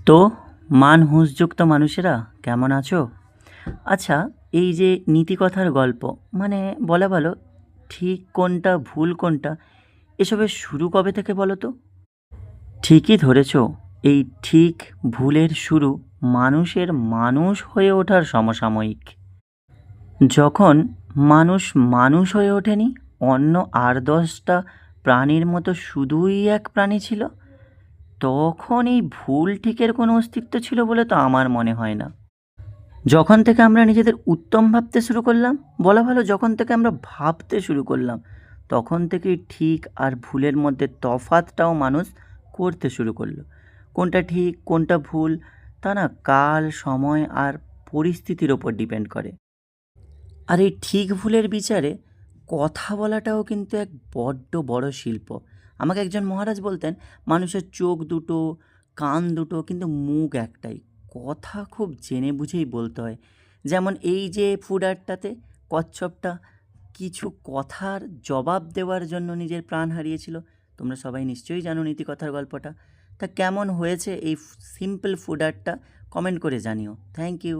তো মান হুঁশযুক্ত মানুষেরা কেমন আছো? আচ্ছা, এই যে নীতিকথার গল্প মানে বলা ভালো ঠিক কোনটা ভুল কোনটা এসবের শুরু কবে থেকে বলো তো? ঠিকই ধরেছ, এই ঠিক ভুলের শুরু মানুষের মানুষ হয়ে ওঠার সমসাময়িক। যখন মানুষ মানুষ হয়ে ওঠেনি, অন্য আর ১০টা প্রাণীর মতো শুধুই এক প্রাণী ছিল, তখন এই ভুল ঠিকের কোনো অস্তিত্ব ছিল বলে তো আমার মনে হয় না। যখন থেকে আমরা নিজেদের উত্তম ভাবতে শুরু করলাম, বলা ভালো যখন থেকে আমরা ভাবতে শুরু করলাম, তখন থেকেই ঠিক আর ভুলের মধ্যে তফাৎটাও মানুষ করতে শুরু করলো। কোনটা ঠিক কোনটা ভুল তা না কাল, সময় আর পরিস্থিতির ওপর ডিপেন্ড করে। আর এই ঠিক ভুলের বিচারে কথা বলাটাও কিন্তু এক বড্ড বড় শিল্প। আমাকে একজন মহারাজ বলতেন, মানুষের চোখ দুটো, কান দুটো, কিন্তু মুখ একটাই। কথা খুব জেনে বুঝেই বলতে হয়। যেমন এই যে ফুড আর্টটাতে কচ্ছপটা কিছু কথার জবাব দেওয়ার জন্য নিজের প্রাণ হারিয়েছিল। তোমরা সবাই নিশ্চয়ই জানো নীতিকথার গল্পটা। তা কেমন হয়েছে এই সিম্পল ফুড আর্টটা? কমেন্ট করে জানিও। Thank you.